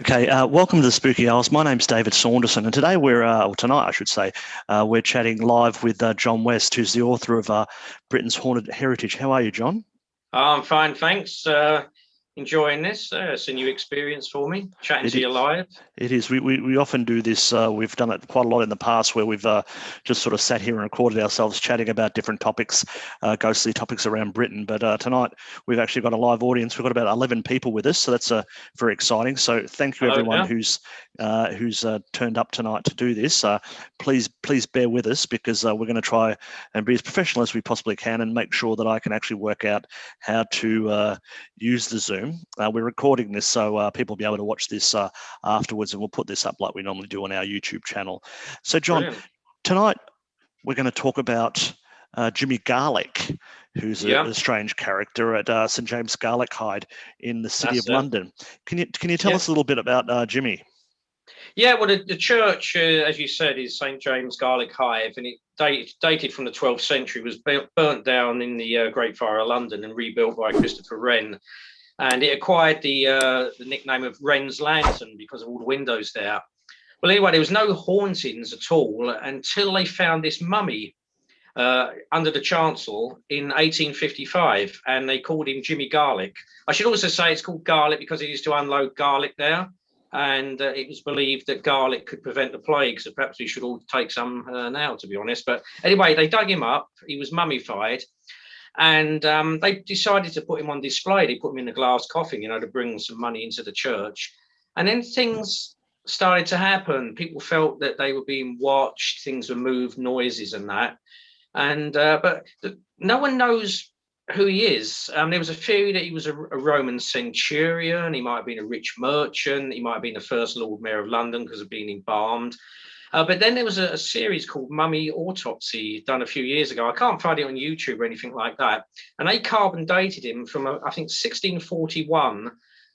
Okay, welcome to the Spooky Hours. My name's David Saunderson, and today or tonight, I should say, we're chatting live with John West, who's the author of Britain's Haunted Heritage. How are you, John? I'm fine, thanks. Enjoying this. It's a new experience for me, chatting to you live. It is. We often do this. We've done it quite a lot in the past where we've just sort of sat here and recorded ourselves chatting about different topics, ghostly topics around Britain. But tonight we've actually got a live audience. We've got about 11 people with us, so that's very exciting. So thank you everyone who's turned up tonight to do this. Please bear with us because we're going to try and be as professional as we possibly can and make sure that I can actually work out how to use the Zoom. We're recording this so people will be able to watch this afterwards, and we'll put this up like we normally do on our YouTube channel. So, John, Brilliant. Tonight we're going to talk about Jimmy Garlick, who's a strange character at St James Garlickhyde in the city of London. Can you tell us a little bit about Jimmy? Yeah, well, the church, as you said, is St James Garlickhyde, and it dated from the 12th century, was burnt down in the Great Fire of London and rebuilt by Christopher Wren. And it acquired the nickname of Wren's Lantern because of all the windows there. Well, anyway, there was no hauntings at all until they found this mummy under the chancel in 1855, and they called him Jimmy Garlick. I should also say it's called Garlick because it used to unload garlic there, and it was believed that garlic could prevent the plague, so perhaps we should all take some now, to be honest. But anyway, they dug him up. He was mummified. And they decided to put him on display. They put him in a glass coffin, to bring some money into the church. And then things started to happen. People felt that they were being watched. Things were moved, noises and that. And but no one knows who he is. There was a theory that he was a Roman centurion. He might have been a rich merchant. He might have been the first Lord Mayor of London because of being embalmed. But then there was a series called Mummy Autopsy done a few years ago. I can't find it on YouTube or anything like that. And they carbon dated him from, I think, 1641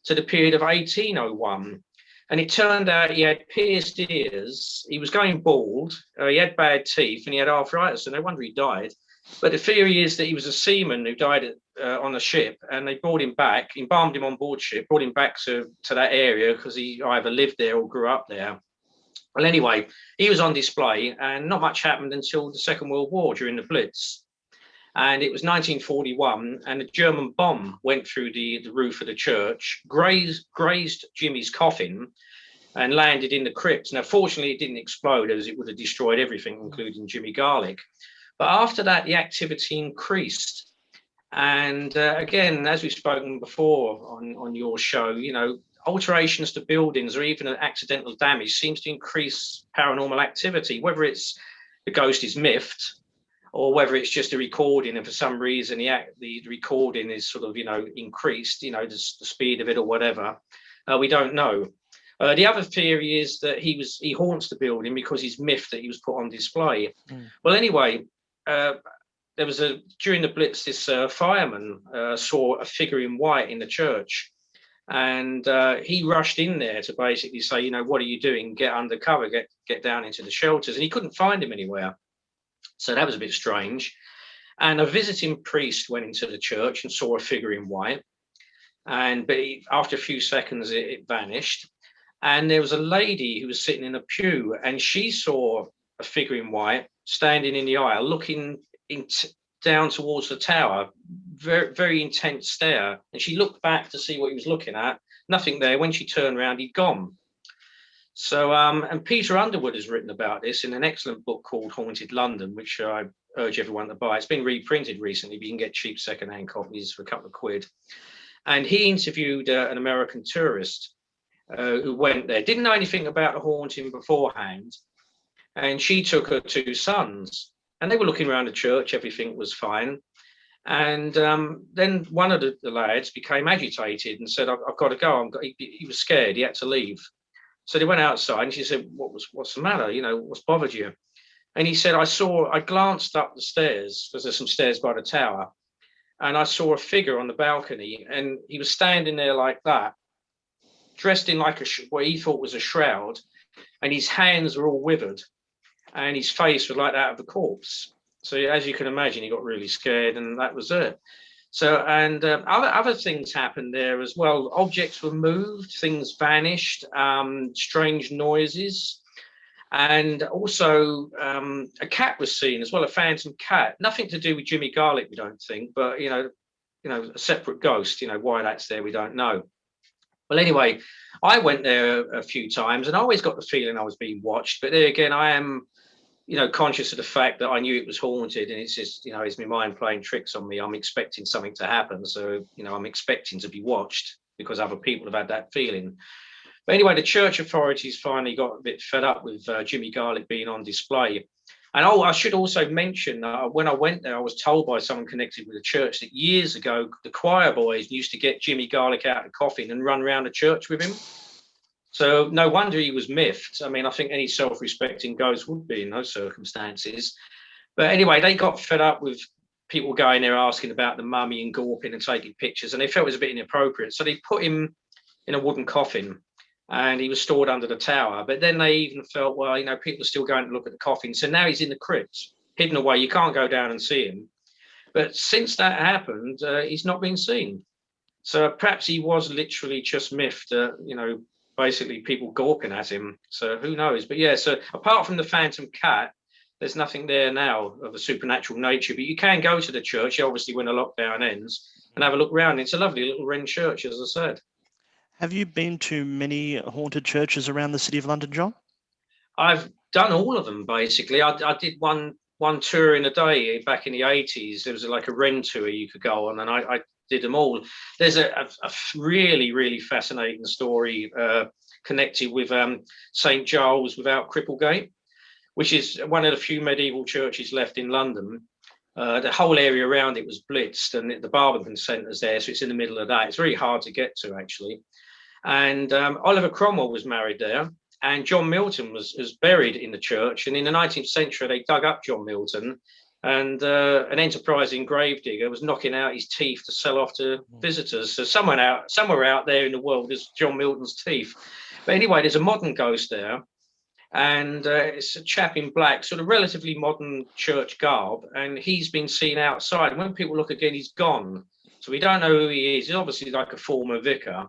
to the period of 1801. And it turned out he had pierced ears. He was going bald. He had bad teeth and he had arthritis. And no wonder he died. But the theory is that he was a seaman who died on a ship, and they brought him back, embalmed him on board ship, brought him back to that area because he either lived there or grew up there. Well, anyway, he was on display, and not much happened until the Second World War during the Blitz. And it was 1941, and a German bomb went through the roof of the church, grazed Jimmy's coffin, and landed in the crypt. Now, fortunately, it didn't explode, as it would have destroyed everything, including Jimmy Garlick. But after that, the activity increased. And again, as we've spoken before on your show, alterations to buildings or even accidental damage seems to increase paranormal activity, whether it's the ghost is miffed or whether it's just a recording and for some reason the recording is sort of, increased, the speed of it or whatever. We don't know. The other theory is that he haunts the building because he's miffed that he was put on display. Well, anyway, there was during the Blitz, this fireman saw a figure in white in the church. And he rushed in there to basically say, what are you doing? Get under cover, get down into the shelters. And he couldn't find him anywhere. So that was a bit strange. And a visiting priest went into the church and saw a figure in white. But after a few seconds, it vanished. And there was a lady who was sitting in a pew, and she saw a figure in white standing in the aisle, looking down towards the tower. Very, very intense stare, and she looked back to see what he was looking at. Nothing there. When she turned around, he'd gone. So, and Peter Underwood has written about this in an excellent book called Haunted London, which I urge everyone to buy. It's been reprinted recently, but you can get cheap second-hand copies for a couple of quid. And he interviewed an American tourist who went there, didn't know anything about the haunting beforehand, and she took her two sons, and they were looking around the church. Everything was fine. And then one of the lads became agitated and said, I've got to go. He was scared. He had to leave. So they went outside, and she said, what's the matter? What's bothered you? And he said, I glanced up the stairs, because there's some stairs by the tower, and I saw a figure on the balcony, and he was standing there like that, dressed in like what he thought was a shroud, and his hands were all withered, and his face was like that of a corpse. So as you can imagine, he got really scared, and that was it. So, and other things happened there as well. Objects were moved, things vanished, strange noises. And also a cat was seen as well, a phantom cat. Nothing to do with Jimmy Garlick, we don't think, but a separate ghost. Why that's there, we don't know. Well, anyway, I went there a few times, and I always got the feeling I was being watched. But there again, I am, conscious of the fact that I knew it was haunted, and it's just, it's my mind playing tricks on me. I'm expecting something to happen, so I'm expecting to be watched because other people have had that feeling. But anyway, the church authorities finally got a bit fed up with Jimmy Garlick being on display. And I should also mention, when I went there, I was told by someone connected with the church that years ago, the choir boys used to get Jimmy Garlick out of the coffin and run around the church with him. So no wonder he was miffed. I mean, I think any self-respecting ghost would be in those circumstances. But anyway, they got fed up with people going there asking about the mummy and gawping and taking pictures, and they felt it was a bit inappropriate. So they put him in a wooden coffin, and he was stored under the tower. But then they even felt, well, people are still going to look at the coffin. So now he's in the crypt, hidden away. You can't go down and see him. But since that happened, he's not been seen. So perhaps he was literally just miffed, basically people gawping at him. So who knows? But yeah, so apart from the phantom cat, there's nothing there now of a supernatural nature. But you can go to the church, obviously, when the lockdown ends, and have a look around. It's a lovely little Wren church, as I said. Have you been to many haunted churches around the City of London, John? I've done all of them, basically. I did one tour in a day back in the 80s. There was like a Wren tour you could go on, and I did them all. There's a really, really fascinating story connected with St Giles without Cripplegate, which is one of the few medieval churches left in London. The whole area around it was blitzed, and the Barbican Centre's there, so it's in the middle of that. It's very hard to get to, actually. And Oliver Cromwell was married there, and John Milton was buried in the church. And in the 19th century, they dug up John Milton, and an enterprising gravedigger was knocking out his teeth to sell off to visitors. So somewhere out there in the world is John Milton's teeth. But anyway, there's a modern ghost there, and it's a chap in black, sort of relatively modern church garb, and he's been seen outside. And when people look again, he's gone. So we don't know who he is. He's obviously like a former vicar.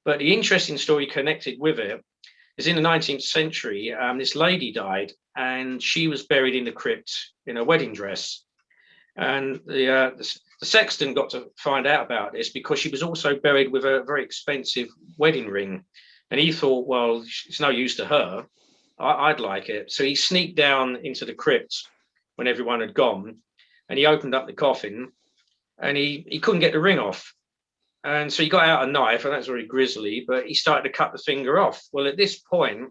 But the interesting story connected with it is in the 19th century, this lady died, and she was buried in the crypt in a wedding dress. And the sexton got to find out about this because she was also buried with a very expensive wedding ring. And he thought, well, it's no use to her. I'd like it. So he sneaked down into the crypt when everyone had gone, and he opened up the coffin, and he couldn't get the ring off. And so he got out a knife, and that's very grisly, but he started to cut the finger off. Well, at this point,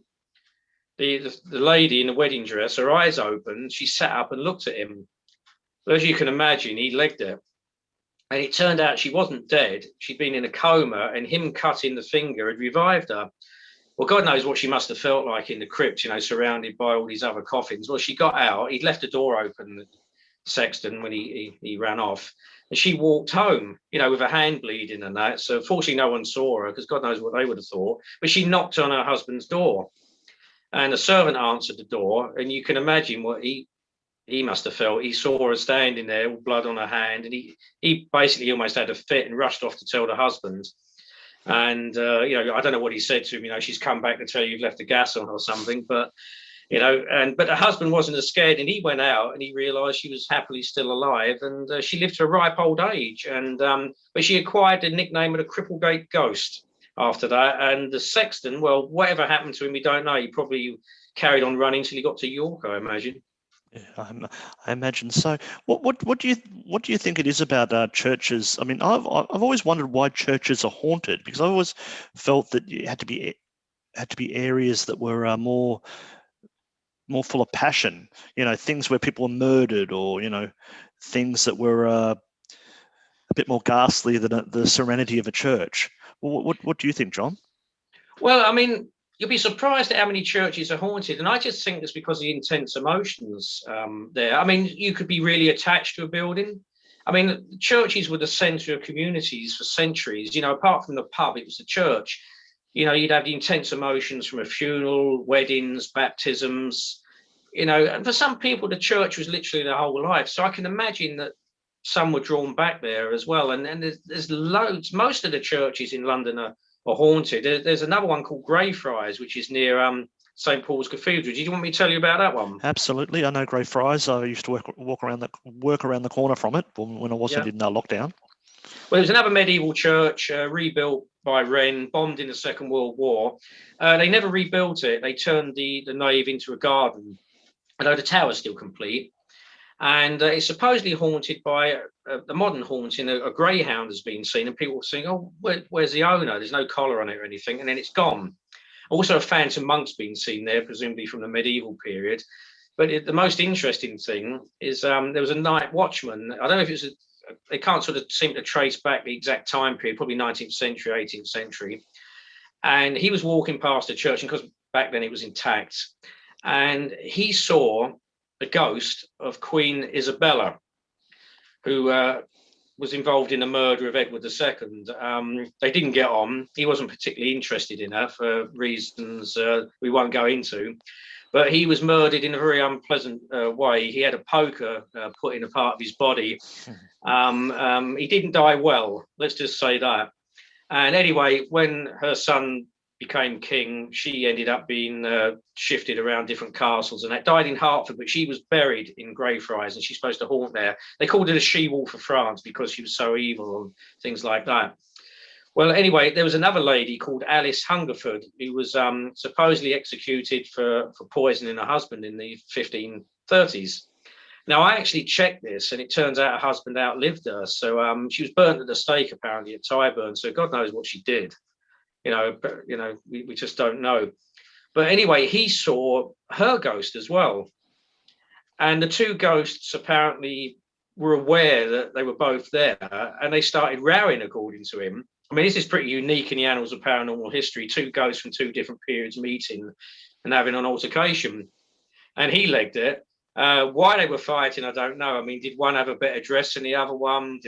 the lady in the wedding dress, her eyes opened, she sat up and looked at him. Well, as you can imagine, he legged it. And it turned out she wasn't dead. She'd been in a coma, and him cutting the finger had revived her. Well, God knows what she must have felt like in the crypt, surrounded by all these other coffins. Well, she got out. He'd left the door open, the sexton, when he ran off. And she walked home, with her hand bleeding and that. So fortunately, no one saw her, because God knows what they would have thought. But she knocked on her husband's door, and the servant answered the door. And you can imagine what he must have felt. He saw her standing there, all blood on her hand, and he basically almost had a fit and rushed off to tell the husband. And I don't know what he said to him. She's come back to tell you you've left the gas on or something. But but the husband wasn't as scared, and he went out and he realised she was happily still alive, and she lived to a ripe old age. And but she acquired the nickname of the Cripplegate Ghost after that. And the sexton, well, whatever happened to him, we don't know. He probably carried on running till he got to York, I imagine. Yeah, I imagine so. What do you think it is about churches? I mean, I've always wondered why churches are haunted, because I always felt that it had to be areas that were more full of passion. Things where people were murdered, or things that were a bit more ghastly than the serenity of a church. What do you think, John? Well, I mean, you'll be surprised at how many churches are haunted, and I just think it's because of the intense emotions there. I mean, you could be really attached to a building. I mean, churches were the centre of communities for centuries. Apart from the pub, it was the church. You'd have the intense emotions from a funeral, weddings, baptisms. And for some people, the church was literally their whole life. So I can imagine that some were drawn back there as well. And there's loads. Most of the churches in London are haunted. There's another one called Greyfriars, which is near St Paul's Cathedral. Do you want me to tell you about that one? Absolutely. I know Greyfriars. I used to work around the corner from it when I wasn't in lockdown. Well, it was another medieval church rebuilt by Wren, bombed in the Second World War. They never rebuilt it. They turned the nave into a garden, although the tower's still complete. And it's supposedly haunted by the modern haunting. A greyhound has been seen, and people were saying, "Oh, where's the owner? There's no collar on it or anything," and then it's gone. Also, a phantom monk's been seen there, presumably from the medieval period. But the most interesting thing is there was a night watchman. I don't know if it was they can't sort of seem to trace back the exact time period, probably 19th century, 18th century. And he was walking past the church, and because back then it was intact, and he saw the ghost of Queen Isabella, who was involved in the murder of Edward II. They didn't get on. He wasn't particularly interested in her for reasons we won't go into. But he was murdered in a very unpleasant way. He had a poker put in a part of his body. He didn't die well, let's just say that. And anyway, when her son became king, she ended up being shifted around different castles, and that died in Hertford, but she was buried in Greyfriars, and she's supposed to haunt there. They called it a she-wolf of France because she was so evil and things like that. Well, anyway, there was another lady called Alice Hungerford who was supposedly executed for poisoning her husband in the 1530s. Now, I actually checked this, and it turns out her husband outlived her. So she was burnt at the stake, apparently, at Tyburn. So God knows what she did. We just don't know. But anyway, he saw her ghost as well. And the two ghosts apparently were aware that they were both there, and they started rowing, according to him. I mean, this is pretty unique in the annals of paranormal history, two ghosts from two different periods meeting and having an altercation. And he legged it. Why they were fighting, I don't know. I mean, did one have a better dress than the other one?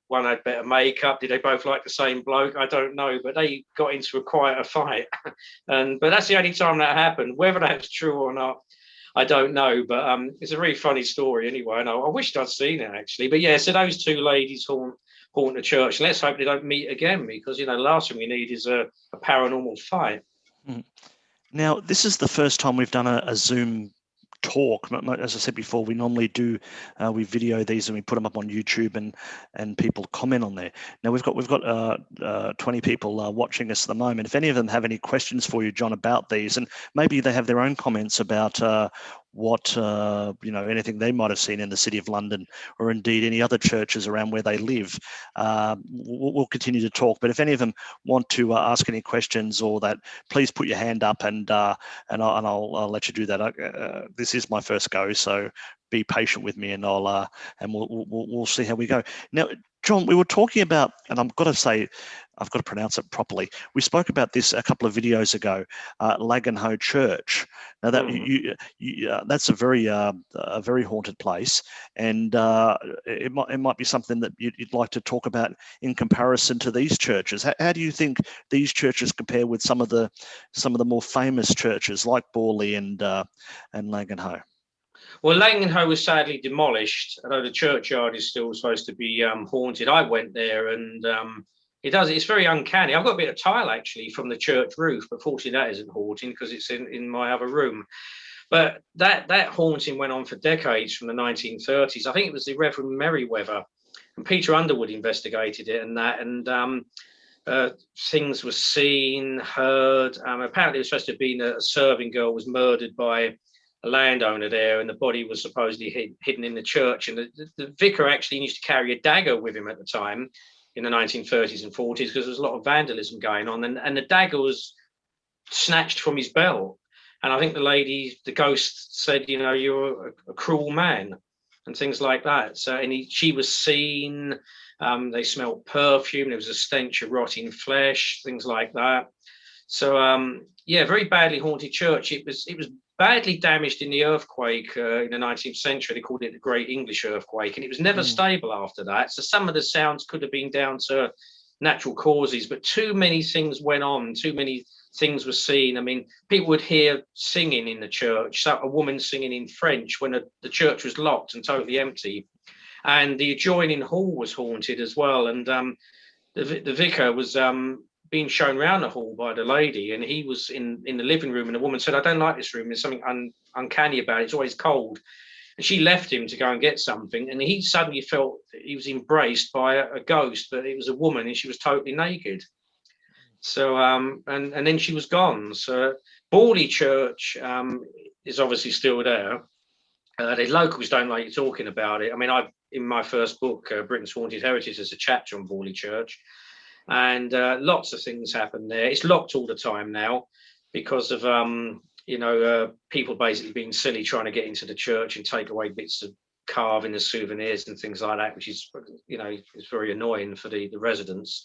One had better makeup? Did they both like the same bloke? I don't know. But they got into quite a fight. But that's the only time that happened. Whether that's true or not, I don't know. But it's a really funny story anyway. And I wished I'd seen it, actually. But yeah, so those two ladies haunt the church. Let's hope they don't meet again, because the last thing we need is a paranormal fight. Now, this is the first time we've done a Zoom talk. As I said before, we normally do we video these and we put them up on YouTube, and people comment on there. Now we've got 20 people watching us at the moment. If any of them have any questions for you, John, about these, and maybe they have their own comments about what anything they might have seen in the City of London, or indeed any other churches around where they live, we'll continue to talk. But if any of them want to ask any questions or that, please put your hand up, and I'll let you do that. This is my first go, so be patient with me, and we'll see how we go. Now, John, we were talking about, and I've got to pronounce it properly. We spoke about this a couple of videos ago, Laganhoe Church. Now that that's a very haunted place, and it might be something that you'd like to talk about in comparison to these churches. How do you think these churches compare with some of the more famous churches like Borley and Laganhoe? Well, Laganhoe was sadly demolished, although the churchyard is still supposed to be haunted. I went there, and it's very uncanny. I've got a bit of tile actually from the church roof, but fortunately that isn't haunting because it's in my other room. But that haunting went on for decades, from the 1930s. I think it was the Reverend Merriweather, and Peter Underwood investigated it, and things were seen, heard. Apparently it was supposed to have been a serving girl was murdered by a landowner there, and the body was supposedly hidden in the church. And the vicar actually used to carry a dagger with him at the time in the 1930s and 40s, because there was a lot of vandalism going on, and the dagger was snatched from his belt. And I think the ghost said, you're a cruel man, and things like that. So, she was seen. They smelled perfume. There was a stench of rotting flesh, things like that. So, very badly haunted church. It was badly damaged in the earthquake in the 19th century. They called it the Great English Earthquake, and it was never stable after that. So some of the sounds could have been down to natural causes, but too many things went on, too many things were seen. I mean, people would hear singing in the church, so a woman singing in French when the church was locked and totally empty. and the adjoining hall was haunted as well. And the vicar was being shown around the hall by the lady, and he was in the living room, and the woman said, "I don't like this room. There's something uncanny about it. It's always cold." And she left him to go and get something, and he suddenly felt that he was embraced by a ghost, but it was a woman, and she was totally naked. So and then she was gone. So Borley Church is obviously still there. The locals don't like you talking about it. I mean, in my first book, Britain's Haunted Heritage, there's a chapter on Borley Church, and lots of things happen there. It's locked all the time now because of people basically being silly trying to get into the church and take away bits of carving as souvenirs and things like that, which is is very annoying for the residents.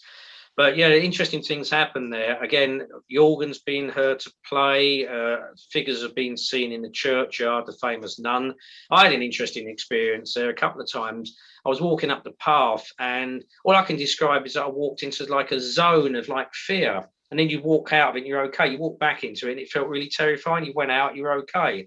But yeah, interesting things happen there. Again, the organ's being heard to play. Figures have been seen in the churchyard, the famous nun. I had an interesting experience there a couple of times. I was walking up the path, and all I can describe is that I walked into like a zone of like fear. And then you walk out of it and you're okay. You walk back into it and it felt really terrifying. You went out, you're okay.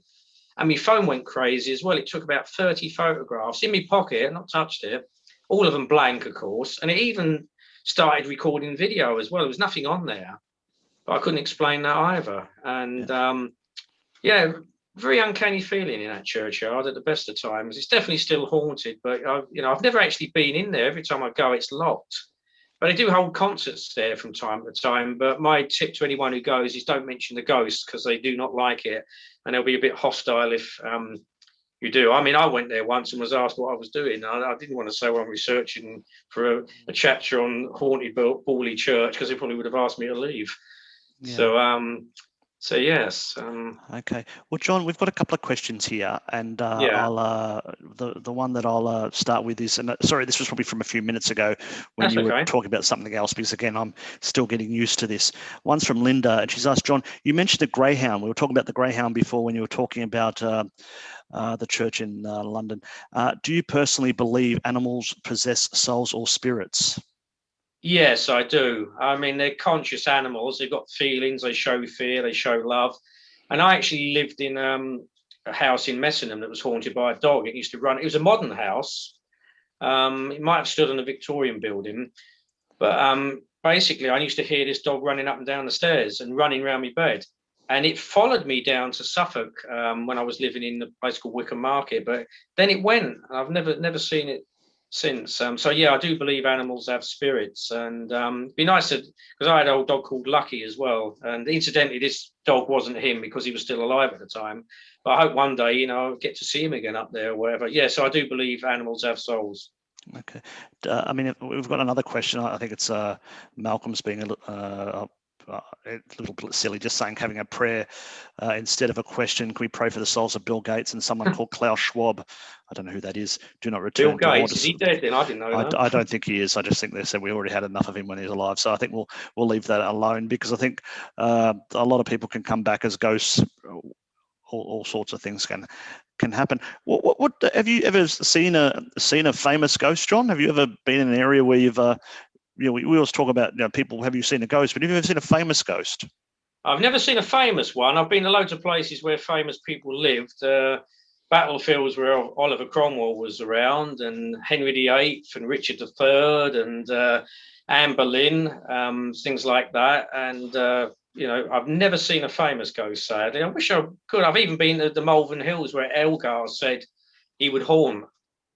And my phone went crazy as well. It took about 30 photographs in my pocket, I've not touched it. All of them blank, of course. And it even started recording video as well. There was nothing on there, but I couldn't explain that either. And very uncanny feeling in that churchyard at the best of times. It's definitely still haunted, but I've never actually been in there. Every time I go, it's locked. But they do hold concerts there from time to time. But my tip to anyone who goes is don't mention the ghosts, because they do not like it, and they'll be a bit hostile if you do. I mean, I went there once and was asked what I was doing. I didn't want to say, well, I'm researching for a chapter on haunted Borley Church, because they probably would have asked me to leave. Yeah. So yes. Okay. Well, John, we've got a couple of questions here, and I'll the one that I'll start with is, and sorry, this was probably from a few minutes ago when That's you were okay. talking about something else, because again, I'm still getting used to this. One's from Linda, and she's asked, John, you mentioned the greyhound. We were talking about the greyhound before when you were talking about the church in London. Do you personally believe animals possess souls or spirits? Yes, I do. I mean, they're conscious animals. They've got feelings. They show fear. They show love. And I actually lived in a house in Messingham that was haunted by a dog. It used to run. It was a modern house. It might have stood in a Victorian building, but basically, I used to hear this dog running up and down the stairs and running around my bed. And it followed me down to Suffolk when I was living in a place called Wickham Market. But then it went. I've never seen it since. So yeah, I do believe animals have spirits, and it'd be nice to, because I had an old dog called Lucky as well, and incidentally this dog wasn't him because he was still alive at the time, but I hope one day I'll get to see him again up there or whatever. Yeah, so I do believe animals have souls. Okay. I mean, we've got another question. I think it's Malcolm's being a little bit silly, just saying, having a prayer instead of a question. Can we pray for the souls of Bill Gates and someone called Klaus Schwab? I don't know who that is. Do not return. Bill Gates, is he dead then? I didn't know that. I don't think he is. I just think they said we already had enough of him when he was alive. So I think we'll leave that alone, because I think a lot of people can come back as ghosts. All sorts of things can happen. What have you ever seen a famous ghost, John? Have you ever been in an area where you've we always talk about people, have you seen a ghost, but have you ever seen a famous ghost? I've never seen a famous one. I've been to loads of places where famous people lived. Battlefields where Oliver Cromwell was around, and Henry VIII and Richard III and Anne Boleyn, things like that. And I've never seen a famous ghost, sadly. I wish I could. I've even been to the Malvern Hills where Elgar said he would haunt,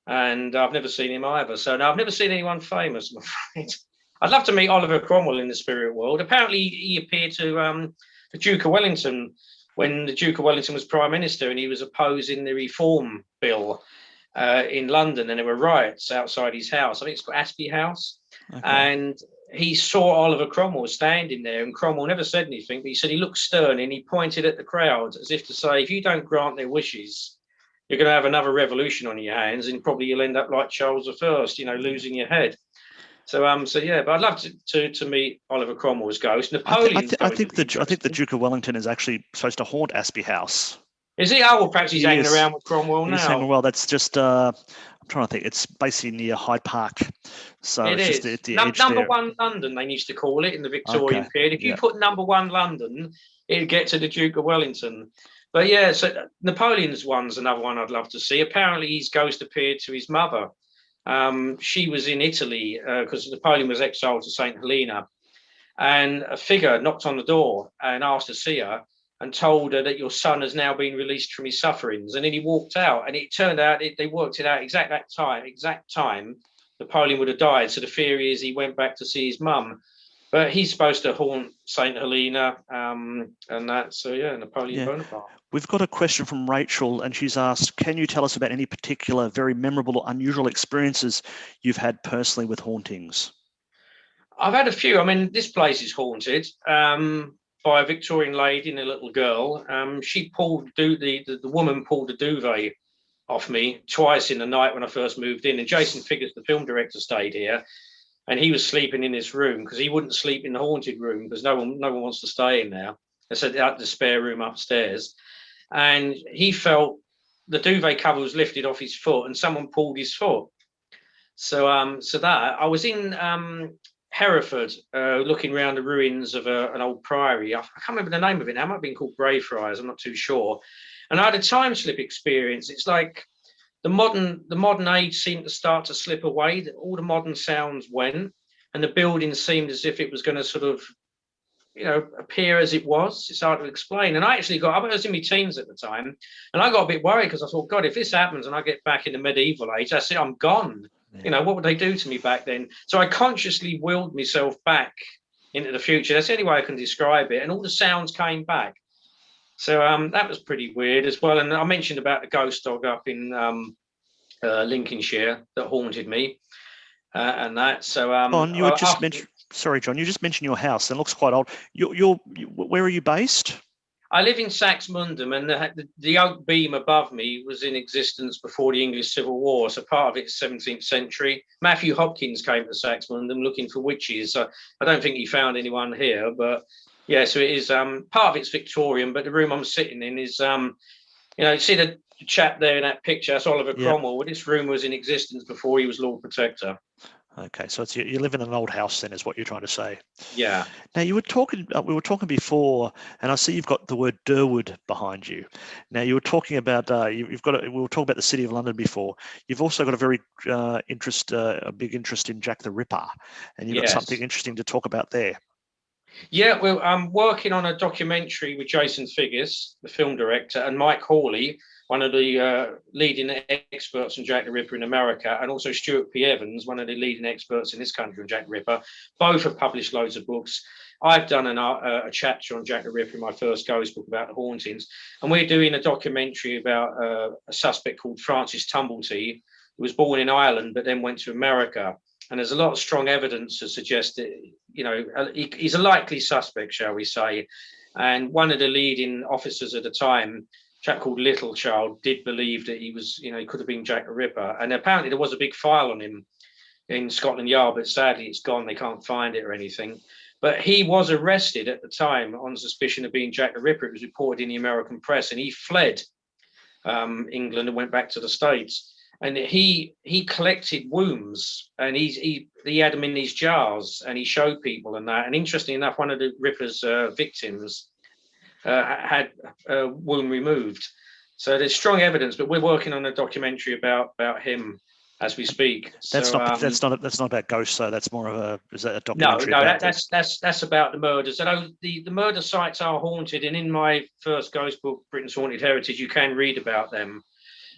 and I've never seen him either. So no, I've never seen anyone famous, I'm afraid. I'd love to meet Oliver Cromwell in the spirit world. Apparently, he appeared to the Duke of Wellington when the Duke of Wellington was Prime Minister, and he was opposing the Reform Bill in London, and there were riots outside his house. I think it's called Aspie House. Okay. And he saw Oliver Cromwell standing there, and Cromwell never said anything, but he said he looked stern and he pointed at the crowd as if to say, if you don't grant their wishes, you're going to have another revolution on your hands, and probably you'll end up like Charles I, losing your head. So yeah, but I'd love to meet Oliver Cromwell's ghost. Napoleon. I think the Duke of Wellington is actually supposed to haunt Aspie House. Is he? Oh, well, perhaps he's hanging around with Cromwell now. He's hanging, well, that's just. I'm trying to think. It's basically near Hyde Park, so it's just is. the edge number there. one London, they used to call it in the Victorian period. If you put number one London, it'd get to the Duke of Wellington. But yeah, so Napoleon's one's another one I'd love to see. Apparently, his ghost appeared to his mother She was in Italy because Napoleon was exiled to St Helena, and a figure knocked on the door and asked to see her and told her that your son has now been released from his sufferings. And then he walked out, and it turned out they worked it out exact time Napoleon would have died. So the theory is he went back to see his mum. But he's supposed to haunt St Helena and that. So, yeah, Napoleon Bonaparte. We've got a question from Rachel, and she's asked, can you tell us about any particular very memorable or unusual experiences you've had personally with hauntings? I've had a few. I mean, this place is haunted by a Victorian lady and a little girl. She pulled the woman pulled the duvet off me twice in the night when I first moved in. And Jason Figgis, the film director, stayed here, and he was sleeping in this room because he wouldn't sleep in the haunted room because no one wants to stay in there. They said out the spare room upstairs, and he felt the duvet cover was lifted off his foot, and someone pulled his foot. So that I was in Hereford, looking around the ruins of an old priory. I can't remember the name of it now. It might have been called Greyfriars. I'm not too sure. And I had a time slip experience. It's like the modern age seemed to start to slip away. All the modern sounds went, and the building seemed as if it was going to sort of, appear as it was. It's hard to explain. And I was in my teens at the time, and I got a bit worried because I thought, God, if this happens and I get back in the medieval age, that's it, I'm gone. Yeah. What would they do to me back then? So I consciously willed myself back into the future. That's the only way I can describe it. And all the sounds came back. So that was pretty weird as well. And I mentioned about the ghost dog up in Lincolnshire that haunted me and that. So sorry, John, you just mentioned your house and it looks quite old. Where are you based? I live in Saxmundham, and the oak beam above me was in existence before the English Civil War, so part of it's 17th century. Matthew Hopkins came to Saxmundham looking for witches. So I don't think he found anyone here, but yeah, so it is part of it's Victorian, but the room I'm sitting in is, you see the chap there in that picture, that's Oliver Cromwell. Well, this room was in existence before he was Lord Protector. Okay, so you live in an old house then, is what you're trying to say. Yeah. Now we were talking before, and I see you've got the word Durwood behind you. Now you were talking about we were talking about the City of London before. You've also got a very a big interest in Jack the Ripper, and you've got something interesting to talk about there. Yeah, well, I'm working on a documentary with Jason Figgis, the film director, and Mike Hawley, one of the leading experts on Jack the Ripper in America, and also Stuart P. Evans, one of the leading experts in this country on Jack the Ripper. Both have published loads of books. I've done a chapter on Jack the Ripper in my first ghost book about the hauntings, and we're doing a documentary about a suspect called Francis Tumblety, who was born in Ireland but then went to America. And there's a lot of strong evidence to suggest that, he's a likely suspect, shall we say. And one of the leading officers at the time, a chap called Littlechild, did believe that he was, he could have been Jack the Ripper. And apparently there was a big file on him in Scotland Yard, but sadly it's gone. They can't find it or anything. But he was arrested at the time on suspicion of being Jack the Ripper. It was reported in the American press, and he fled England and went back to the States. And he collected wombs, and he had them in these jars, and he showed people and that. And interestingly enough, one of the Ripper's victims had a womb removed. So there's strong evidence, but we're working on a documentary about him as we speak. That's not about ghosts, though. That's more of is that a documentary? No, that's about the murders. And the murder sites are haunted, and in my first ghost book, Britain's Haunted Heritage, you can read about them.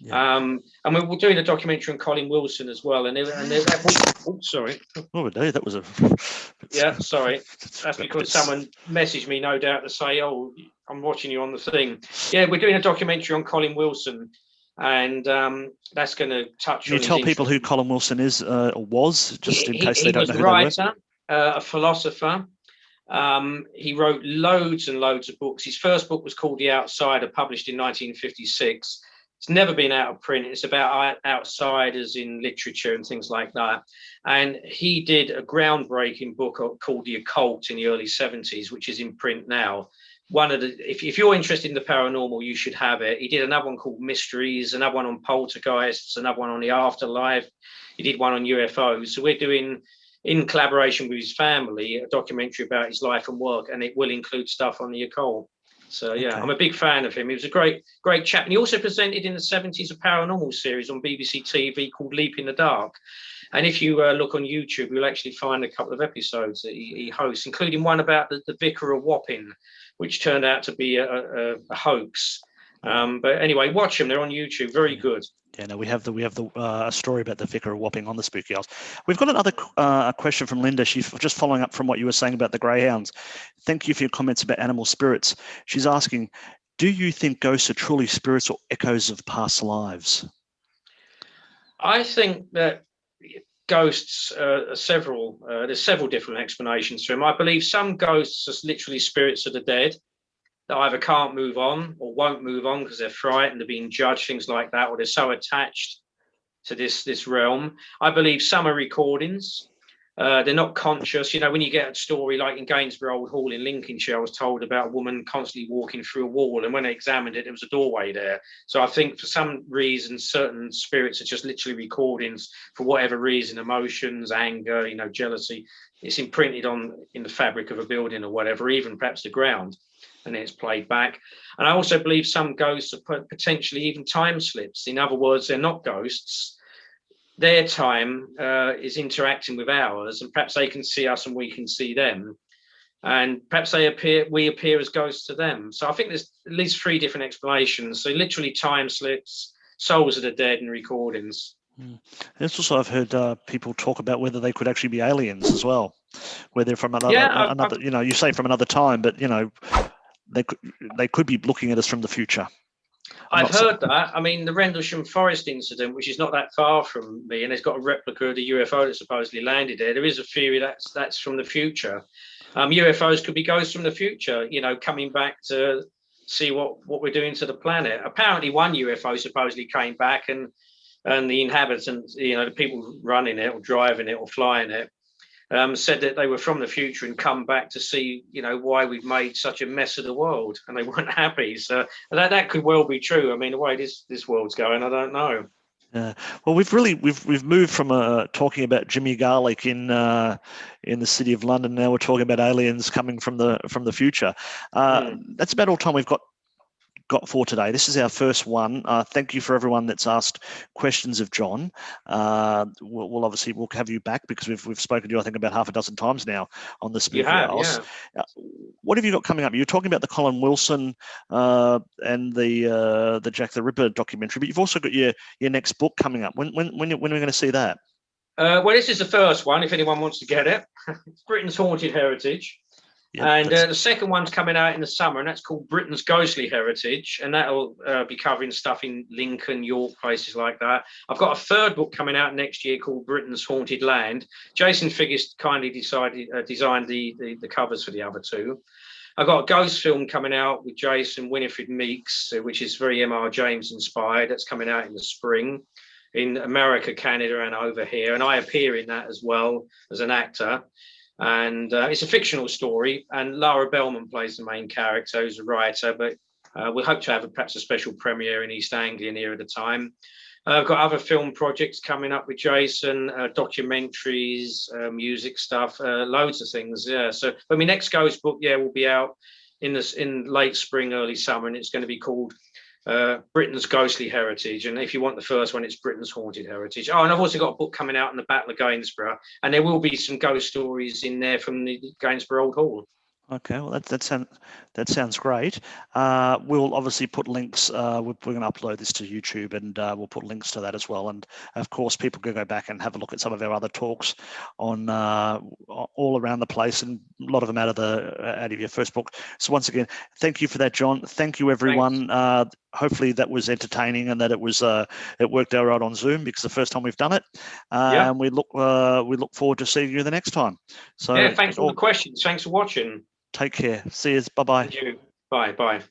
Yeah. And we're doing a documentary on Colin Wilson as well. Sorry. Oh, that was a. Yeah, sorry. That's because someone messaged me, no doubt, to say, "Oh, I'm watching you on the thing." Yeah, we're doing a documentary on Colin Wilson, and that's going to touch. Can you tell people who Colin Wilson is or was, just in case they don't know who they were? He was a writer, a philosopher. He wrote loads and loads of books. His first book was called The Outsider, published in 1956. It's never been out of print. It's about outsiders in literature and things like that. And he did a groundbreaking book called The Occult in the early 70s, which is in print now. If you're interested in the paranormal, you should have it. He did another one called Mysteries, another one on poltergeists, another one on the afterlife. He did one on UFOs. So we're doing, in collaboration with his family, a documentary about his life and work, and it will include stuff on the occult. So yeah, Okay. I'm a big fan of him. He was a great chap, and he also presented in the 70s a paranormal series on BBC TV called Leap in the Dark. And if you look on YouTube, you'll actually find a couple of episodes that he hosts, including one about the Vicar of Wapping, which turned out to be a hoax. But anyway, watch them. They're on YouTube. Very good. Yeah, no, we have a story about the Vicar of Wapping on the Spooky Hours. We've got another question from Linda. She's just following up from what you were saying about the greyhounds. Thank you for your comments about animal spirits. She's asking, do you think ghosts are truly spirits or echoes of past lives? I think that ghosts there's several different explanations for them. I believe some ghosts are literally spirits of the dead that either can't move on or won't move on because they're frightened, they're being judged, things like that, or they're so attached to this realm. I believe some are recordings. They're not conscious. You know, when you get a story like in Gainsborough Old Hall in Lincolnshire, I was told about a woman constantly walking through a wall, and when they examined it, there was a doorway there. So I think for some reason, certain spirits are just literally recordings for whatever reason, emotions, anger, jealousy. It's imprinted in the fabric of a building or whatever, even perhaps the ground, and it's played back. And I also believe some ghosts are potentially even time slips. In other words, they're not ghosts. Their time is interacting with ours, and perhaps they can see us and we can see them, and perhaps we appear as ghosts to them. So I think there's at least 3 different explanations. So literally time slips, souls of the dead, and recordings. It's also, I've heard people talk about whether they could actually be aliens as well, where they're from another, you say from another time, but they could be looking at us from the future. I've heard that. I mean, the Rendlesham Forest incident, which is not that far from me, and it's got a replica of the UFO that supposedly landed there. There is a theory that's from the future. UFOs could be ghosts from the future, coming back to see what we're doing to the planet. Apparently, one UFO supposedly came back, and the inhabitants, the people running it or driving it or flying it, said that they were from the future and come back to see, why we've made such a mess of the world, and they weren't happy. So that could well be true. I mean, the way this world's going, I don't know. Well, we've moved from talking about Jimmy Garlick in the city of London. Now we're talking about aliens coming from the future. That's about all time we've got for today. This is our first one. Thank you for everyone that's asked questions of John. We'll obviously have you back because we've spoken to you, I think, about half a dozen times now on the Spooky Hours. Yeah. What have you got coming up? You're talking about the Colin Wilson and the Jack the Ripper documentary, but you've also got your next book coming up. When are we going to see that? Well, this is the first one, if anyone wants to get it. It's Britain's Haunted Heritage. And the second one's coming out in the summer, and that's called Britain's Ghostly Heritage, and that'll be covering stuff in Lincoln, York, places like that. I've got a third book coming out next year called Britain's Haunted Land. Jason Figgis kindly designed the covers for the other 2. I've got a ghost film coming out with Jason, Winifred Meeks, which is very M.R. James inspired. That's coming out in the spring in America, Canada, and over here, and I appear in that as well as an actor. And it's a fictional story, and Lara Bellman plays the main character, who's a writer, but we'll hope to have perhaps a special premiere in East Anglia near the time. I've got other film projects coming up with Jason, documentaries, music stuff, loads of things. Yeah. So, but my next ghost book, will be out in late spring, early summer, and it's going to be called Britain's Ghostly Heritage. And if you want the first one, it's Britain's Haunted Heritage. Oh, and I've also got a book coming out on the Battle of Gainsborough, and there will be some ghost stories in there from the Gainsborough Old Hall. Okay, well that sounds great. We'll obviously put links. We're going to upload this to YouTube, and we'll put links to that as well. And of course, people can go back and have a look at some of our other talks on all around the place, and a lot of them out of your first book. So once again, thank you for that, John. Thank you, everyone. Hopefully that was entertaining and that it worked out right on Zoom, because the first time we've done it. And we look forward to seeing you the next time. So thanks for all the questions. Thanks for watching. Take care. See you. Bye-bye. Thank you. Bye.